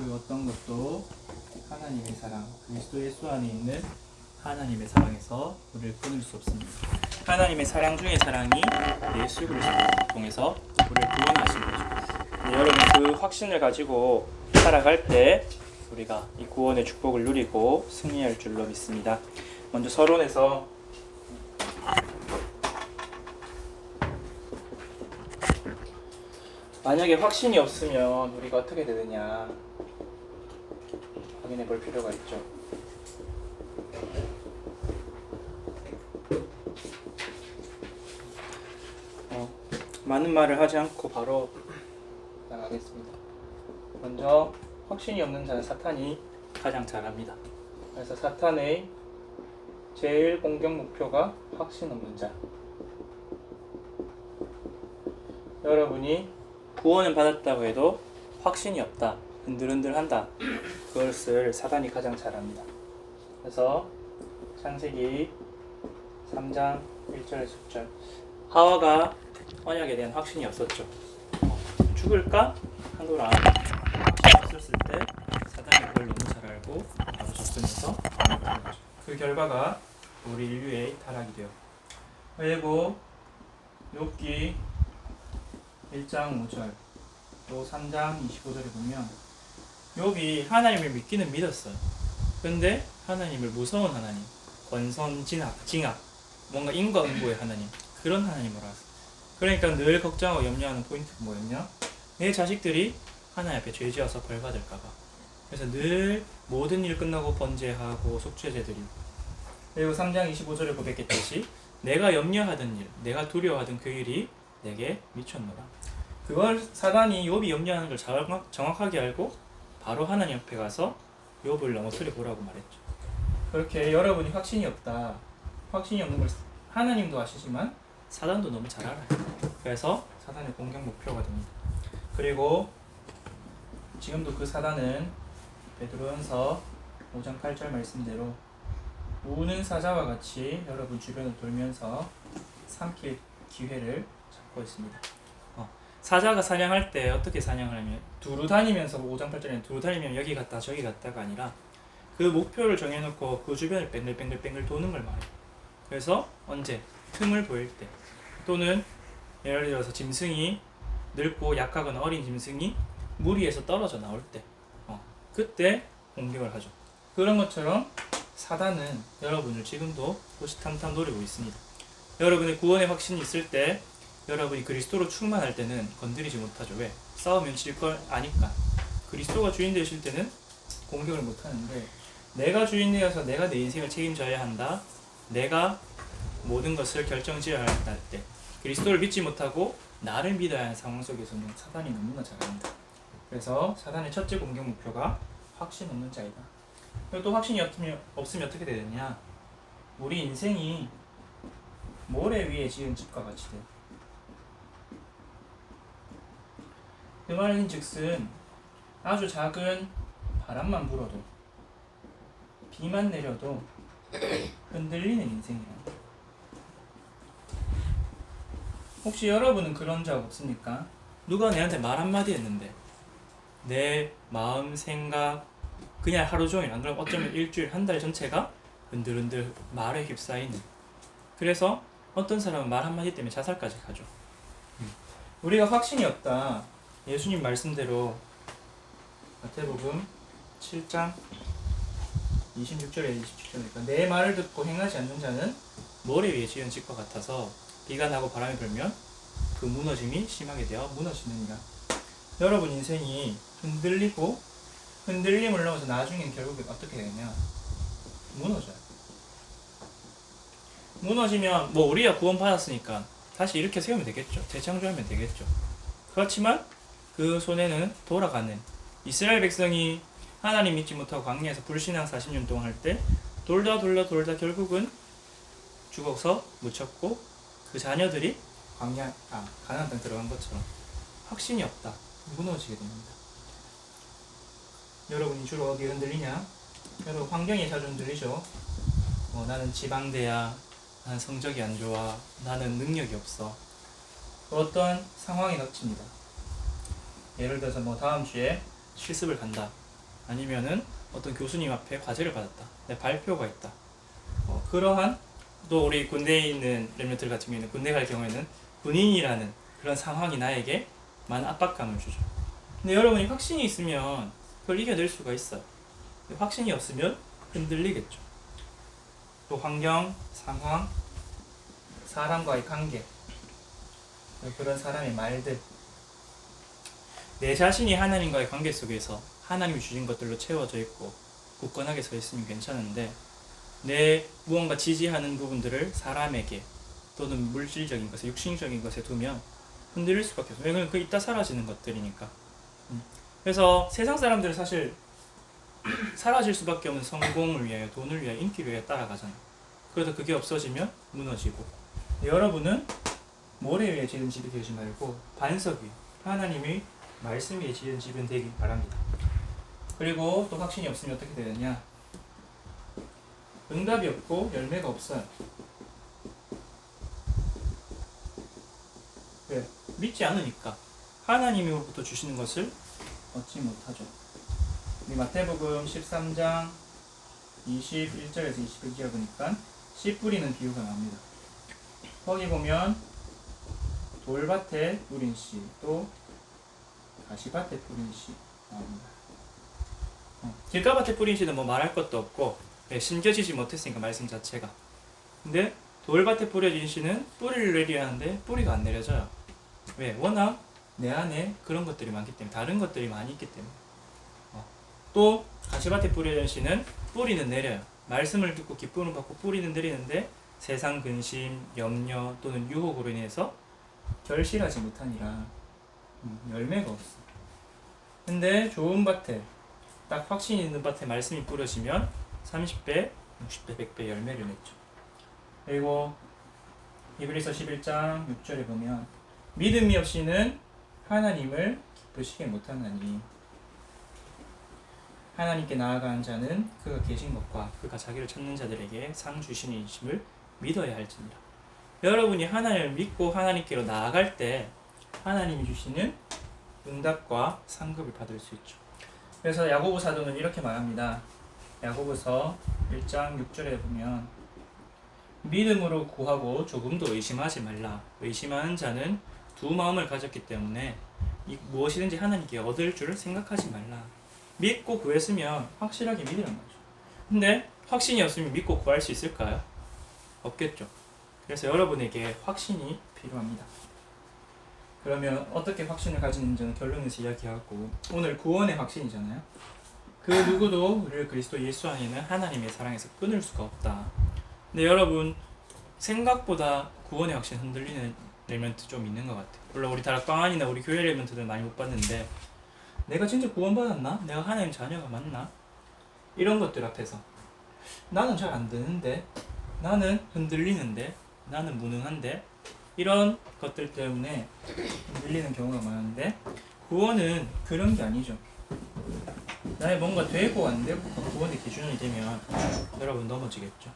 그 어떤 것도 하나님의 사랑, 그리스도 예수 안에 있는 하나님의 사랑에서 우리를 끊을 수 없습니다. 하나님의 사랑 중의 사랑이 예수 그리스도를 통해서 우리를 구원하신 거죠. 네, 여러분 그 확신을 가지고 살아갈 때 우리가 이 구원의 축복을 누리고 승리할 줄로 믿습니다. 먼저 서론에서 만약에 확신이 없으면 우리가 어떻게 되느냐 확인해 볼 필요가 있죠. 많은 말을 하지 않고 바로 나가겠습니다. 먼저 확신이 없는 자는 사탄이 가장 잘합니다. 그래서 사탄의 제일 공격 목표가 확신 없는 자. 여러분이 구원을 받았다고 해도 확신이 없다, 흔들흔들한다, 그것을 사탄이 가장 잘합니다. 그래서 창세기 3장 1절에서 10절 하와가 언약에 대한 확신이 없었죠. 죽을까 하노라 확신이 없었을 때 사탄이 그걸 너무 잘 알고 바로 접근해서 반역하는 거죠. 그 결과가 우리 인류의 타락이 되어 그리고 욥기 1장 5절 또 3장 25절에 보면 욥이 하나님을 믿기는 믿었어요. 근데 하나님을 무서운 하나님, 권선징악, 뭔가 인과응보의 하나님, 그런 하나님으로 알았어요. 그러니까 늘 걱정하고 염려하는 포인트가 뭐였냐? 내 자식들이 하나님 앞에 죄 지어서 벌 받을까봐. 그래서 늘 모든 일 끝나고 번제하고 속죄제 드리고, 그리고 3장 25절에 고백했듯이 내가 염려하던 일, 내가 두려워하던 그 일이 내게 미쳤노라. 그걸 사단이 욥이 염려하는 걸 정확하게 알고 바로 하나님 앞에 가서 욥을 넘어뜨려 보라고 말했죠. 그렇게 여러분이 확신이 없다, 확신이 없는 걸 하나님도 아시지만 사단도 너무 잘 알아요. 그래서 사단의 공격 목표가 됩니다. 그리고 지금도 그 사단은 베드로전서 5장 8절 말씀대로 우는 사자와 같이 여러분 주변을 돌면서 삼킬 기회를 잡고 있습니다. 사자가 사냥할 때 어떻게 사냥을 하면 두루 다니면서 5장 8절에는 두루 다니면 여기 갔다 저기 갔다가 아니라 그 목표를 정해놓고 그 주변을 뱅글뱅글 도는 걸 말해요. 그래서 언제 틈을 보일 때 또는 예를 들어서 짐승이 늙고 약하거나 어린 짐승이 무리에서 떨어져 나올 때 그때 공격을 하죠. 그런 것처럼 사단은 여러분을 지금도 호시탐탐 노리고 있습니다. 여러분의 구원의 확신이 있을 때 여러분이 그리스도로 충만할 때는 건드리지 못하죠. 왜? 싸우면 질 걸 아니까. 그리스도가 주인 되실 때는 공격을 못하는데 내가 주인 되어서 내가 내 인생을 책임져야 한다, 내가 모든 것을 결정지어야 할 때 그리스도를 믿지 못하고 나를 믿어야 하는 상황 속에서는 사단이 너무나 잘합니다. 그래서 사단의 첫째 공격 목표가 확신 없는 자이다. 그리고 또 확신이 없으면 어떻게 되느냐? 우리 인생이 모래 위에 지은 집과 같이 돼요. 그 말인즉슨 아주 작은 바람만 불어도 비만 내려도 흔들리는 인생이에요. 혹시 여러분은 그런 적 없습니까? 누가 내한테 말 한마디 했는데 내 마음, 생각 그냥 하루 종일, 안 그러면 어쩌면 일주일, 한 달 전체가 흔들흔들 말에 휩싸이는. 그래서 어떤 사람은 말 한마디 때문에 자살까지 가죠. 우리가 확신이 없다, 예수님 말씀대로 마태복음 7장 26절에 27절이니까 내 말을 듣고 행하지 않는 자는 모래 위에 지은 집과 같아서 비가 나고 바람이 불면 그 무너짐이 심하게 되어 무너지느니라. 여러분 인생이 흔들림을 넘어서 나중에는 결국에 어떻게 되냐? 무너져요. 무너지면 뭐 우리가 구원 받았으니까 다시 일으켜 세우면 되겠죠. 재창조하면 되겠죠. 그렇지만 그 손에는 돌아가는 이스라엘 백성이 하나님 믿지 못하고 광야에서 불신앙 40년 동안 할 때 돌다 결국은 죽어서 묻혔고 그 자녀들이 가나안 땅 들어간 것처럼 확신이 없다, 무너지게 됩니다. 여러분이 주로 어디에 흔들리냐? 여러분 환경에 자주 흔들리죠. 나는 지방대야, 나는 성적이 안 좋아, 나는 능력이 없어. 어떤 상황에 닥칩니다. 예를 들어서 다음 주에 실습을 간다. 아니면은 어떤 교수님 앞에 과제를 받았다. 내 발표가 있다. 그러한 또 우리 군대에 있는 렘넌트들 같은 경우에는 군대 갈 경우에는 군인이라는 그런 상황이 나에게 많은 압박감을 주죠. 근데 여러분이 확신이 있으면 그걸 이겨낼 수가 있어요. 확신이 없으면 흔들리겠죠. 또 환경, 상황, 사람과의 관계, 그런 사람의 말들, 내 자신이 하나님과의 관계 속에서 하나님이 주신 것들로 채워져 있고 굳건하게 서 있으면 괜찮은데 내 무언가 지지하는 부분들을 사람에게 또는 물질적인 것에 육신적인 것에 두면 흔들릴 수밖에 없어요. 왜냐면 그 이따 사라지는 것들이니까. 그래서 세상 사람들은 사실 사라질 수밖에 없는 성공을 위하여, 돈을 위하여, 인기를 위하여 따라가잖아요. 그래서 그게 없어지면 무너지고. 여러분은 모래 위에 지은 집이 되지 말고 반석 위에 하나님이 말씀 위에 지은 집은 되길 바랍니다. 그리고 또 확신이 없으면 어떻게 되느냐? 응답이 없고 열매가 없어요. 왜? 믿지 않으니까 하나님으로부터 주시는 것을 얻지 못하죠. 우리 마태복음 13장 21절에서 21절 보니까 씨 뿌리는 비유가 나옵니다. 거기 보면 돌밭에 뿌린 씨, 또 가시밭에 뿌린 씨 나옵니다. 길가밭에 뿌린 씨는 뭐 말할 것도 없고 심겨지지 못했으니까 말씀 자체가. 근데 돌밭에 뿌려진 씨는 뿌리를 내려야 하는데 뿌리가 안 내려져요. 왜? 워낙 내 안에 그런 것들이 많기 때문에, 다른 것들이 많이 있기 때문에. 또 가시밭에 뿌려진 씨는 뿌리는 내려요. 말씀을 듣고 기쁨을 받고 뿌리는 내리는데 세상 근심, 염려 또는 유혹으로 인해서 결실하지 못하니라 열매가 없어. 근데 좋은 밭에, 딱 확신이 있는 밭에 말씀이 뿌려지면 30배, 60배, 100배 열매를 맺죠. 그리고 히브리서 11장 6절에 보면 믿음이 없이는 하나님을 기쁘시게 못하나니 하나님께 나아가는 자는 그가 계신 것과 그가 자기를 찾는 자들에게 상 주시는 이심을 믿어야 할지니라. 여러분이 하나님을 믿고 하나님께로 나아갈 때 하나님이 주시는 응답과 상급을 받을 수 있죠. 그래서 야고보 사도는 이렇게 말합니다. 야고보서 1장 6절에 보면 믿음으로 구하고 조금도 의심하지 말라. 의심하는 자는 두 마음을 가졌기 때문에 무엇이든지 하나님께 얻을 줄 생각하지 말라. 믿고 구했으면 확실하게 믿으란 거죠. 근데 확신이 없으면 믿고 구할 수 있을까요? 없겠죠. 그래서 여러분에게 확신이 필요합니다. 그러면 어떻게 확신을 가지는지는 결론에서 이야기하고, 오늘 구원의 확신이잖아요. 그 누구도 우리를 그리스도 예수 안에는 하나님의 사랑에서 끊을 수가 없다. 근데 여러분 생각보다 구원의 확신 흔들리는 렘넌트 좀 있는 것 같아요. 물론 우리 다락방안이나 우리 교회 렘넌트들 많이 못 봤는데 내가 진짜 구원받았나? 내가 하나님 자녀가 맞나? 이런 것들 앞에서 나는 잘 안 되는데, 나는 흔들리는데, 나는 무능한데, 이런 것들 때문에 흔들리는 경우가 많은데, 구원은 그런 게 아니죠. 나의 뭔가 되고 안 되고가 구원의 기준이 되면 여러분 넘어지겠죠.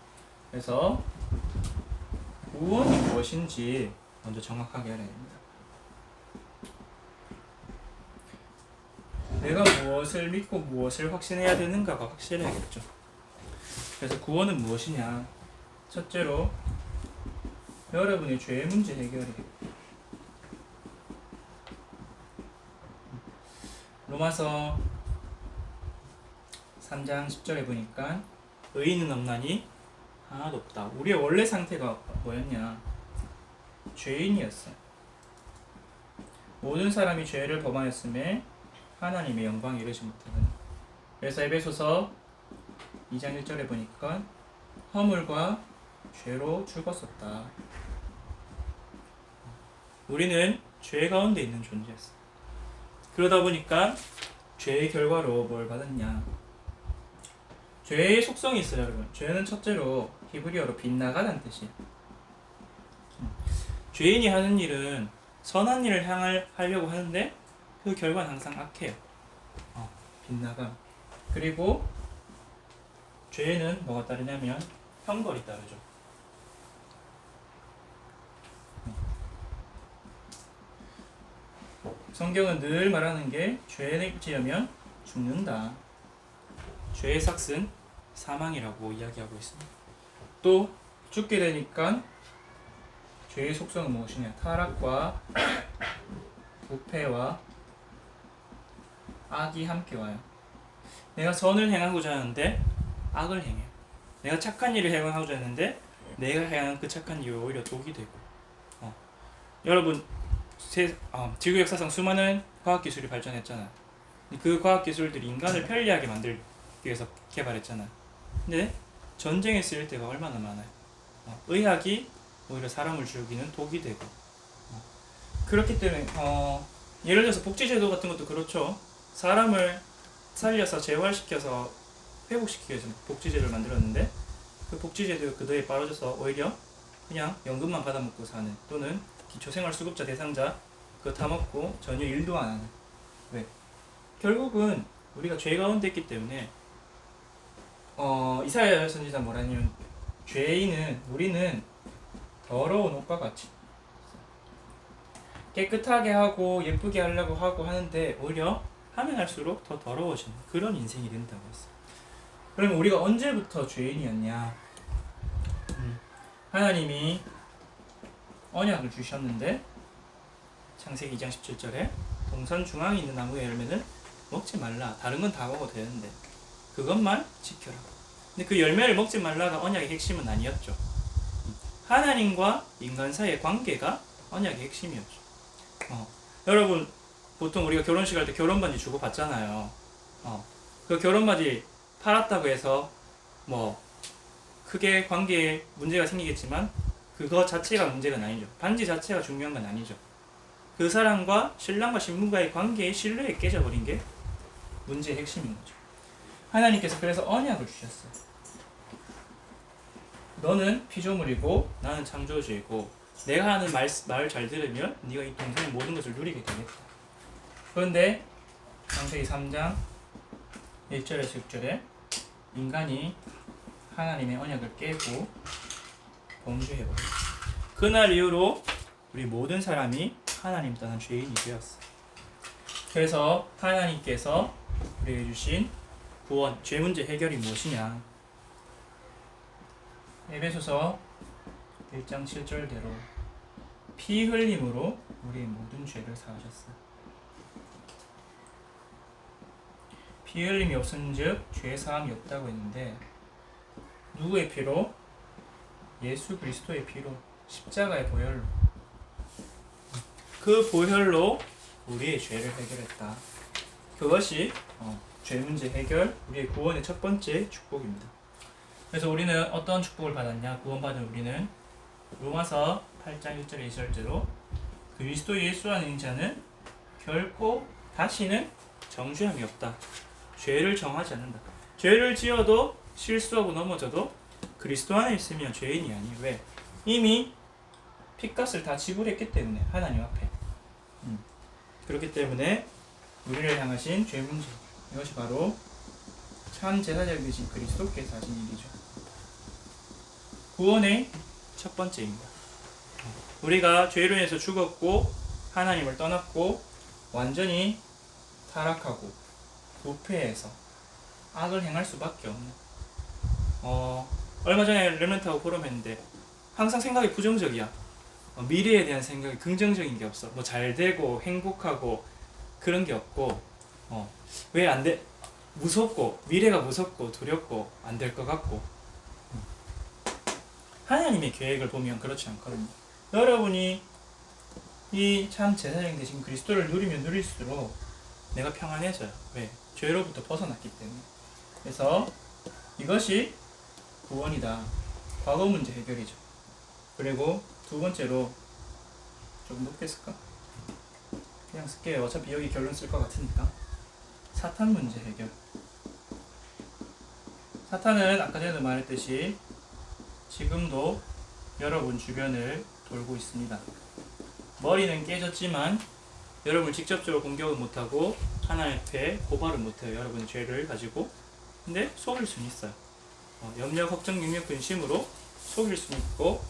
그래서 구원이 무엇인지 먼저 정확하게 알아야 됩니다. 내가 무엇을 믿고 무엇을 확신해야 되는가가 확실해야겠죠. 그래서 구원은 무엇이냐? 첫째로 여러분의 죄 문제 해결이에요. 로마서 3장 10절에 보니까 의인은 없나니 하나도 없다. 우리의 원래 상태가 뭐였냐? 죄인이었어요. 모든 사람이 죄를 범하였음에 하나님의 영광에 이르지 못하는. 그래서 에베소서 2장 1절에 보니까 허물과 죄로 죽었었다. 우리는 죄 가운데 있는 존재였어. 그러다 보니까 죄의 결과로 뭘 받았냐? 죄의 속성이 있어요, 여러분. 죄는 첫째로 히브리어로 빗나가다는 뜻이에요. 죄인이 하는 일은 선한 일을 하려고 하는데 그 결과는 항상 악해요. 빗나감. 그리고 죄에는 뭐가 따르냐면 형벌이 따르죠. 성경은 늘 말하는 게 죄를 지으면 죽는다. 죄의 삭은 사망이라고 이야기하고 있습니다. 또 죽게 되니까 죄의 속성은 무엇이냐? 타락과 부패와 악이 함께 와요. 내가 선을 행하고자 하는데 악을 행해요. 내가 착한 일을 행하고자 하는데 내가 행하는 그 착한 일이 오히려 독이 되고. 여러분 지구 역사상 수많은 과학기술이 발전했잖아요. 그 과학기술들이 인간을 편리하게 만들기 위해서 개발했잖아요. 근데 전쟁에 쓰일 때가 얼마나 많아요. 의학이 오히려 사람을 죽이는 독이 되고. 그렇기 때문에 예를 들어서 복지제도 같은 것도 그렇죠. 사람을 살려서 재활시켜서 회복시키기 위해서 복지제도를 만들었는데 그 복지제도의 그도에 빠져서 오히려 그냥 연금만 받아먹고 사는, 또는 기초생활수급자 대상자 그거 다 먹고 전혀 일도 안 하는. 왜? 결국은 우리가 죄 가운데 있기 때문에 이사야 선지자 뭐라냐면 우리는 더러운 옷과 같이 깨끗하게 하고 예쁘게 하려고 하는데 오히려 하면 할수록 더 더러워지는 그런 인생이 된다고 했어요. 그러면 우리가 언제부터 죄인이었냐? 하나님이 언약을 주셨는데 창세기 2장 17절에 동산 중앙에 있는 나무의 열매는 먹지 말라. 다른 건 다 먹어도 되는데 그것만 지켜라. 근데 그 열매를 먹지 말라가 언약의 핵심은 아니었죠. 하나님과 인간 사이의 관계가 언약의 핵심이었죠. 여러분 보통 우리가 결혼식 할 때 결혼반지 주고 받잖아요. 그 결혼반지 팔았다고 해서 뭐 크게 관계에 문제가 생기겠지만 그거 자체가 문제가 아니죠. 반지 자체가 중요한 건 아니죠. 그 사람과 신랑과 신부가의 관계의 신뢰에 깨져버린 게 문제의 핵심인 거죠. 하나님께서 그래서 언약을 주셨어요. 너는 피조물이고 나는 창조주이고 내가 하는 말을 잘 들으면 네가 이 동생의 모든 것을 누리게 되겠다. 그런데 창세기 3장 1절에서 6절에 인간이 하나님의 언약을 깨고 범죄해버렸어요. 그날 이후로 우리 모든 사람이 하나님 떠난 죄인이 되었어요. 그래서 하나님께서 우리에게 주신 구원, 죄 문제 해결이 무엇이냐? 에베소서 1장 7절대로 피 흘림으로 우리의 모든 죄를 사하셨어요. 피 흘림이 없은즉 죄 사함이 없다고 했는데 누구의 피로? 예수 그리스도의 피로, 십자가의 보혈로. 그 보혈로 우리의 죄를 해결했다. 그것이 죄 문제 해결, 우리의 구원의 첫 번째 축복입니다. 그래서 우리는 어떤 축복을 받았냐? 구원받은 우리는 로마서 8장 1절에 2절대로 그리스도 예수 안에 있는 자는 결코 다시는 정죄함이 없다. 죄를 정하지 않는다. 죄를 지어도 실수하고 넘어져도 그리스도 안에 있으면 죄인이 아니에요. 왜? 이미 핏값을 다 지불했기 때문에 하나님 앞에. 그렇기 때문에 우리를 향하신 죄 문제, 이것이 바로 참 제사장 되신 그리스도께서 하신 일이죠. 구원의 첫 번째입니다. 우리가 죄로 인해서 죽었고 하나님을 떠났고 완전히 타락하고 부패해서 악을 행할 수밖에 없는. 얼마 전에 렘넌트하고 포럼했는데 항상 생각이 부정적이야. 미래에 대한 생각이 긍정적인 게 없어. 뭐 잘되고 행복하고 그런 게 없고 왜 안 돼? 무섭고 미래가 무섭고 두렵고 안 될 것 같고. 하나님의 계획을 보면 그렇지 않거든요. 여러분이 이 참 제사장 되신 그리스도를 누리면 누릴수록 내가 평안해져요. 왜? 죄로부터 벗어났기 때문에. 그래서 이것이 구원이다. 과거 문제 해결이죠. 그리고 두 번째로 조금 높게 쓸까? 그냥 쓸게요. 어차피 여기 결론 쓸 것 같으니까. 사탄 문제 해결. 사탄은 아까 전에도 말했듯이 지금도 여러분 주변을 돌고 있습니다. 머리는 깨졌지만 여러분을 직접적으로 공격은 못하고 하나님 앞에 고발은 못해요. 여러분의 죄를 가지고. 근데 속일 수는 있어요. 염려, 걱정, 능력, 근심으로 속일 수는 있고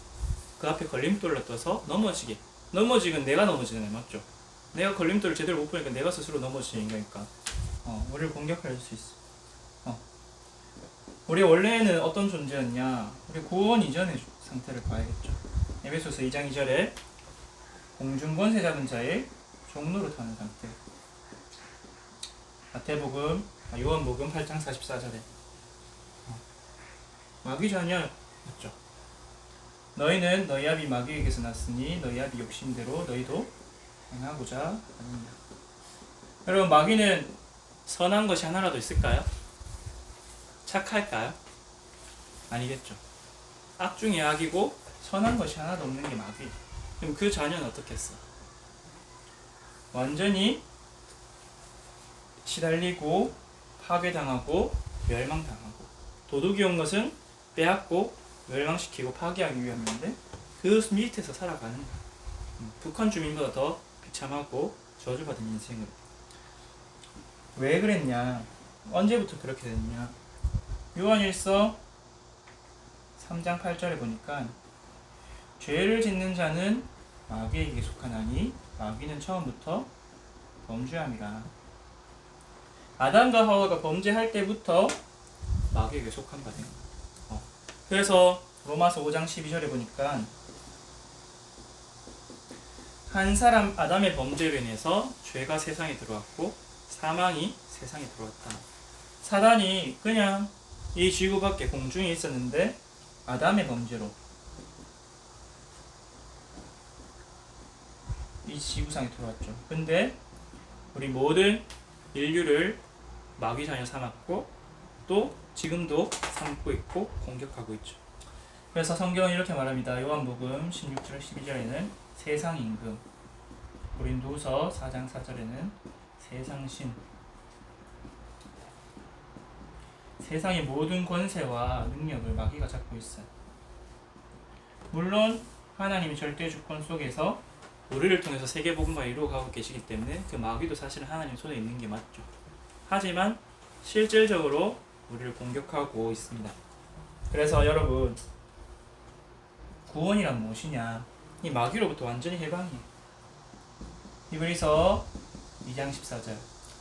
그 앞에 걸림돌을 떠서 넘어지건 내가 넘어지는 거예요. 맞죠? 내가 걸림돌을 제대로 못 보니까 내가 스스로 넘어지는 거니까 우리를 공격할 수 있어. 우리 원래는 어떤 존재였냐? 우리 구원 이전의 상태를 봐야겠죠. 에베소서 2장 2절에 공중 권세 잡은 자의 종로로 타는 상태. 요한복음 8장 44절에 마귀 자녀였죠. 너희는 너희 아비 마귀에게서 났으니 너희 아비 욕심대로 너희도 행하고자 하느니라. 여러분, 마귀는 선한 것이 하나라도 있을까요? 착할까요? 아니겠죠. 악 중에 악이고 선한 것이 하나도 없는 게 마귀. 그럼 그 자녀는 어떻게 했어? 완전히 시달리고 파괴당하고 멸망당하고, 도둑이 온 것은 빼앗고 멸망시키고 파괴하기 위함인데 그 밑에서 살아가는 거야. 북한 주민보다 더 비참하고 저주받은 인생을. 왜 그랬냐? 언제부터 그렇게 됐냐? 요한일서 3장 8절에 보니까 죄를 짓는 자는 마귀에게 속하나니 마귀는 처음부터 범죄함이라. 아담과 하와가 범죄할 때부터 마귀에게 속한 바네요. 그래서 로마서 5장 12절에 보니까 한 사람 아담의 범죄로 인해서 죄가 세상에 들어왔고 사망이 세상에 들어왔다. 사단이 그냥 이 지구 밖에 공중에 있었는데 아담의 범죄로 이 지구상에 들어왔죠. 근데 우리 모든 인류를 마귀 자녀 삼았고 또 지금도 삼고 있고 공격하고 있죠. 그래서 성경은 이렇게 말합니다. 요한복음 16절 12절에는 세상 임금, 고린도후서 4장 4절에는 세상신, 세상의 모든 권세와 능력을 마귀가 잡고 있어요. 물론 하나님이 절대 주권 속에서 우리를 통해서 세계복음을 이루어가고 계시기 때문에 그 마귀도 사실은 하나님 손에 있는 게 맞죠. 하지만 실질적으로 우리를 공격하고 있습니다. 그래서 여러분, 구원이란 무엇이냐? 이 마귀로부터 완전히 해방이에요. 히브리서 2장 14절,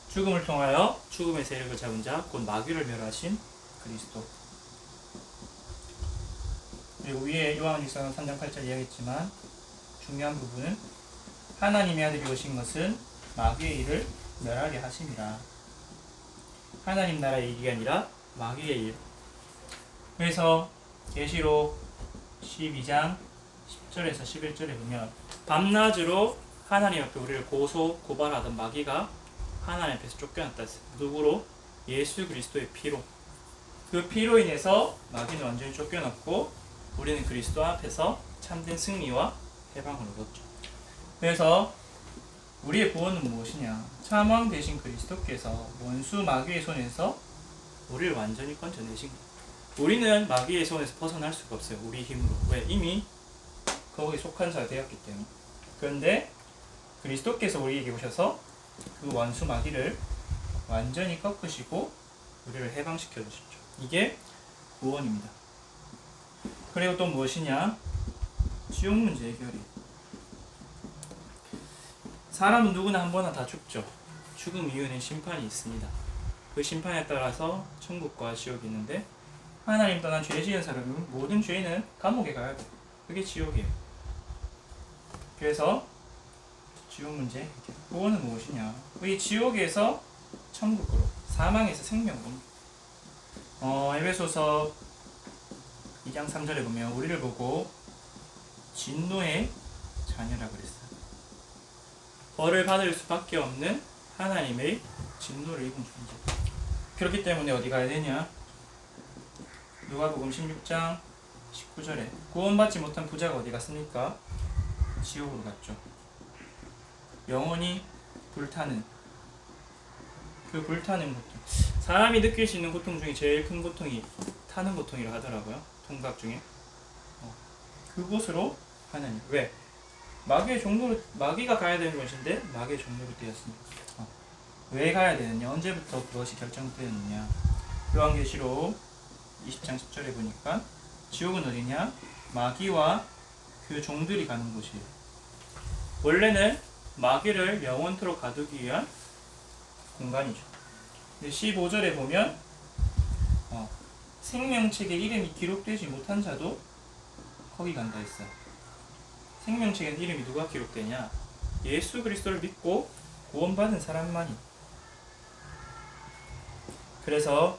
죽음을 통하여 죽음의 세력을 잡은 자 곧 마귀를 멸하신 그리스도. 그리고 위에 요한일서 3장 8절 이야기했지만 중요한 부분은 하나님의 아들이 오신 것은 마귀의 일을 멸하게 하심이라. 하나님 나라의 일이 아니라 마귀의 일. 그래서 계시록 12장 10절에서 11절에 보면 밤낮으로 하나님 앞에 우리를 고발하던 마귀가 하나님 앞에서 쫓겨났다 했어요. 누구로? 예수 그리스도의 피로. 그 피로 인해서 마귀는 완전히 쫓겨났고 우리는 그리스도 앞에서 참된 승리와 해방을 얻었죠. 그래서 우리의 구원은 무엇이냐? 참왕 되신 그리스도께서 원수 마귀의 손에서 우리를 완전히 건져내신 거예요. 우리는 마귀의 손에서 벗어날 수가 없어요. 우리 힘으로. 왜? 이미 거기에 속한 자가 되었기 때문에. 그런데 그리스도께서 우리에게 오셔서 그 원수 마귀를 완전히 꺾으시고 우리를 해방시켜 주셨죠. 이게 구원입니다. 그리고 또 무엇이냐? 지옥 문제 해결이. 사람은 누구나 한 번은 다 죽죠. 죽음 이후에는 심판이 있습니다. 그 심판에 따라서 천국과 지옥이 있는데 하나님 떠난 죄 지은 사람은 모든 죄인은 감옥에 가야 돼. 그게 지옥이에요. 그래서 지옥 문제, 구원은 무엇이냐? 이 지옥에서 천국으로, 사망에서 생명으로. 에베소서 2장 3절에 보면 우리를 보고 진노의 자녀라 그랬어요. 벌을 받을 수밖에 없는 하나님의 진노를 입은 존재. 그렇기 때문에 어디 가야 되냐? 누가복음 16장 19절에 구원받지 못한 부자가 어디 갔습니까? 지옥으로 갔죠. 영원히 불타는 그 불타는 고통. 사람이 느낄 수 있는 고통 중에 제일 큰 고통이 타는 고통이라 하더라고요. 통각 중에. 그곳으로 하나님. 왜? 마귀의 종로로, 마귀가 가야 되는 것인데 마귀의 종로로 되었습니다. 왜 가야 되느냐? 언제부터 그것이 결정되느냐? 요한계시록 20장 10절에 보니까 지옥은 어디냐? 마귀와 그 종들이 가는 곳이에요. 원래는 마귀를 영원토록 가두기 위한 공간이죠. 근데 15절에 보면 생명책에 이름이 기록되지 못한 자도 거기 간다 했어요. 생명책에는 이름이 누가 기록되냐? 예수 그리스도를 믿고 구원받은 사람만이. 그래서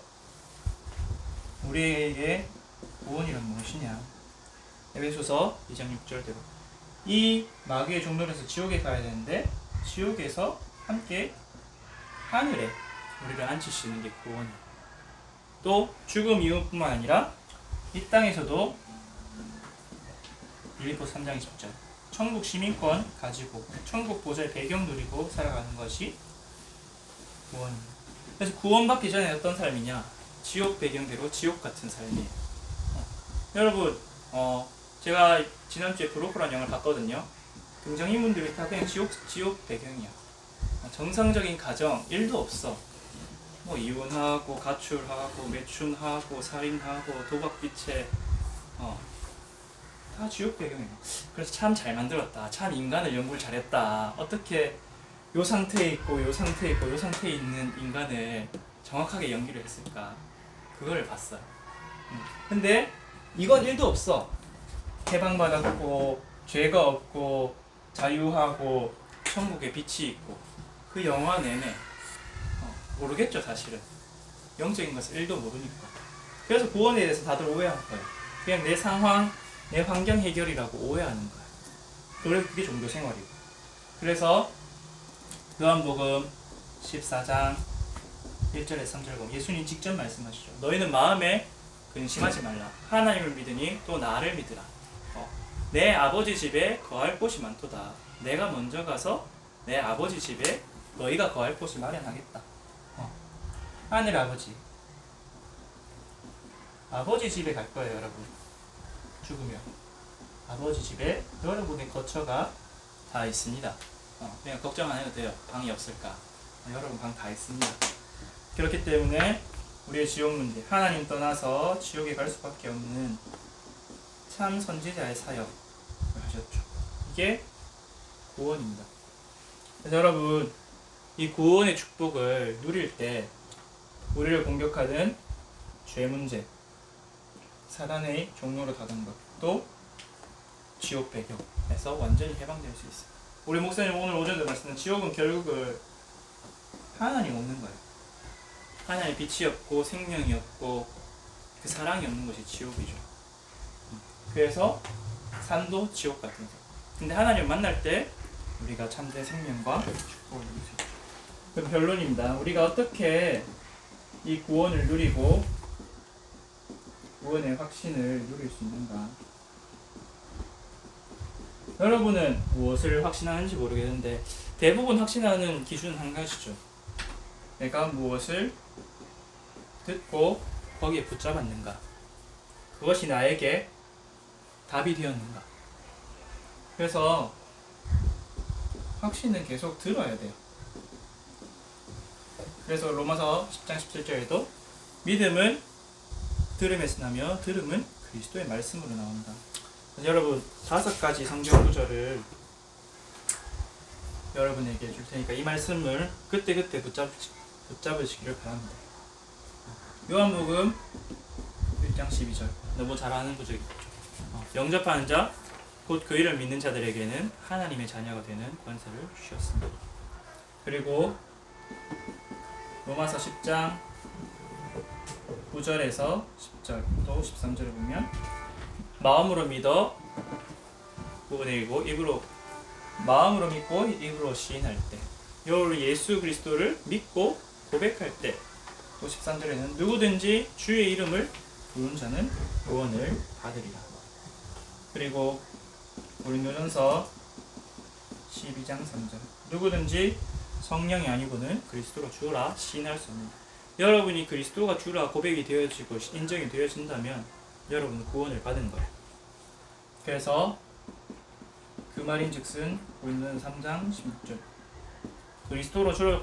우리에게 구원이란 무엇이냐? 에베소서 2장 6절대로 이 마귀의 종노릇에서 지옥에 가야 되는데 지옥에서 함께 하늘에 우리를 앉히시는 게 구원이에요. 또 죽음 이후뿐만 아니라 이 땅에서도 빌립보 3장 20절 천국 시민권 가지고 천국 보좌의 배경 누리고 살아가는 것이 구원입니다. 그래서 구원받기 전에 어떤 삶이냐? 지옥 배경대로 지옥 같은 삶이에요. 여러분 제가 지난주에 브로커라는 영화를 봤거든요. 등장인물들이 다 그냥 지옥 배경이야. 정상적인 가정 일도 없어. 뭐 이혼하고 가출하고 매춘하고 살인하고 도박기체 다 지옥 배경이에요. 그래서 참 잘 만들었다. 참 인간을 연구를 잘했다. 어떻게 요 상태에 있고 요 상태에 있고 요 상태에 있는 인간을 정확하게 연기를 했을까? 그걸 봤어요. 근데 이건 일도 없어. 해방받았고 죄가 없고 자유하고 천국에 빛이 있고 그 영화 내내 모르겠죠 사실은. 영적인 것을 일도 모르니까. 그래서 구원에 대해서 다들 오해할 거예요. 그냥 내 상황, 내 환경 해결이라고 오해하는 거예요. 그래서 그게 종교 생활이고. 그래서 요한복음 14장 1절에서 3절 보면 예수님 직접 말씀하시죠. 너희는 마음에 근심하지 말라. 하나님을 믿으니 또 나를 믿으라. 내 아버지 집에 거할 곳이 많도다. 내가 먼저 가서 내 아버지 집에 너희가 거할 곳을 마련하겠다. 하늘 아버지 집에 갈 거예요, 여러분. 죽으면 아버지 집에 여러분의 거처가 다 있습니다. 그냥 걱정 안 해도 돼요. 방이 없을까? 여러분 방 다 있습니다. 그렇기 때문에 우리의 지옥 문제, 하나님 떠나서 지옥에 갈 수밖에 없는 참 선지자의 사역을 하셨죠. 이게 구원입니다. 그래서 여러분 이 구원의 축복을 누릴 때 우리를 공격하는 죄 문제, 사단의 종로로 닫은 것, 또 지옥 배경에서 완전히 해방될 수 있어요. 우리 목사님 오늘 오전에 말씀은 지옥은 결국은 하나님 없는 거예요. 하나님의 빛이 없고 생명이 없고 그 사랑이 없는 것이 지옥이죠. 그래서 산도 지옥 같은 거. 근데 하나님을 만날 때 우리가 참된 생명과 축복을 누릴 수 있죠. 그럼 결론입니다. 우리가 어떻게 이 구원을 누리고 구원의 확신을 누릴 수 있는가? 여러분은 무엇을 확신하는지 모르겠는데 대부분 확신하는 기준은 한 가지죠. 내가 무엇을 듣고 거기에 붙잡았는가? 그것이 나에게 답이 되었는가? 그래서 확신은 계속 들어야 돼요. 그래서 로마서 10장 17절에도 믿음은 들음에서 나며 들음은 그리스도의 말씀으로 나온다. 그래서 여러분 5가지 성경 구절을 여러분에게 줄 테니까 이 말씀을 그때그때 붙잡으시기를 바랍니다. 요한복음 1장 12절 너무 잘 아는 구절이죠. 영접하는 자 곧 그 이를 믿는 자들에게는 하나님의 자녀가 되는 권세를 주셨습니다. 그리고 로마서 10장 9절에서 10절 또 13절을 보면 마음으로 믿어 구원이고 입으로 마음으로 믿고 입으로 시인할 때 여호와 예수 그리스도를 믿고 고백할 때 또 13절에는 누구든지 주의 이름을 부른 자는 구원을 받으리라. 그리고 고린도전서 12장 3절 누구든지 성령이 아니고는 그리스도가 주라 시인할 수 없는다. 여러분이 그리스도가 주라 고백이 되어지고 인정이 되어진다면 여러분은 구원을 받은 거예요. 그래서 그 말인즉슨 고린도전서 3장 16절 그리스도로 주를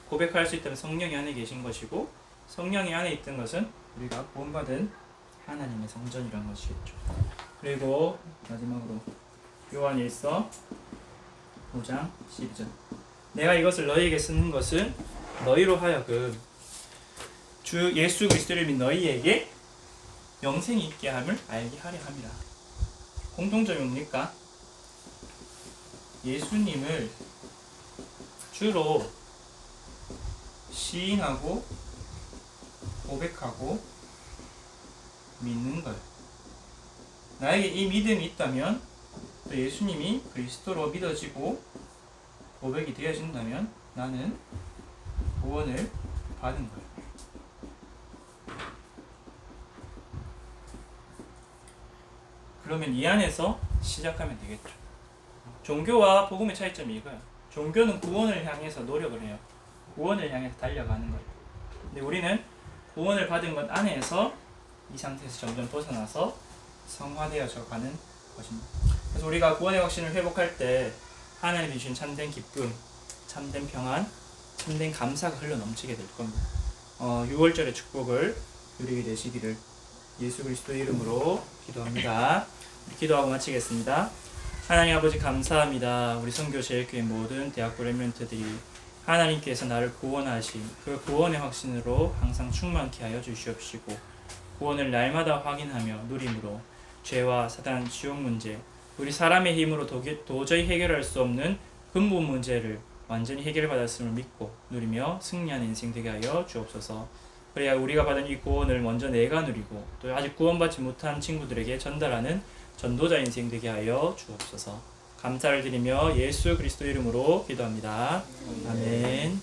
고백할 수 있다면 성령이 안에 계신 것이고 성령이 안에 있던 것은 우리가 구원받은 하나님의 성전이라는 것이겠죠. 그리고 마지막으로 요한일서 5장 12절 내가 이것을 너희에게 쓰는 것은 너희로 하여금 주 예수 그리스도를 믿는 너희에게 영생이 있게 함을 알게 하려 함이라. 공통점이 뭡니까? 예수님을 주로 시인하고 고백하고 믿는 거예요. 나에게 이 믿음이 있다면, 또 예수님이 그리스도로 믿어지고 고백이 되어진다면 나는 구원을 받은 거예요. 그러면 이 안에서 시작하면 되겠죠. 종교와 복음의 차이점이 이거예요. 종교는 구원을 향해서 노력을 해요. 구원을 향해서 달려가는 거예요. 근데 우리는 구원을 받은 것 안에서 이 상태에서 점점 벗어나서 성화되어져 가는 것입니다. 그래서 우리가 구원의 확신을 회복할 때 하나님이 주신 참된 기쁨, 참된 평안, 참된 감사가 흘러 넘치게 될 겁니다. 6월절의 축복을 누리게 되시기를 예수 그리스도의 이름으로 기도합니다. 기도하고 마치겠습니다. 하나님 아버지 감사합니다. 우리 선교제일교회 모든 대학부 렘넌트들이 하나님께서 나를 구원하신 그 구원의 확신으로 항상 충만케 하여 주시옵시고, 구원을 날마다 확인하며 누림으로 죄와 사단, 지옥 문제, 우리 사람의 힘으로 도저히 해결할 수 없는 근본 문제를 완전히 해결받았음을 믿고 누리며 승리하는 인생 되게 하여 주옵소서. 그래야 우리가 받은 이 구원을 먼저 내가 누리고 또 아직 구원받지 못한 친구들에게 전달하는 전도자 인생 되게 하여 주옵소서. 감사를 드리며 예수 그리스도 이름으로 기도합니다. 아멘.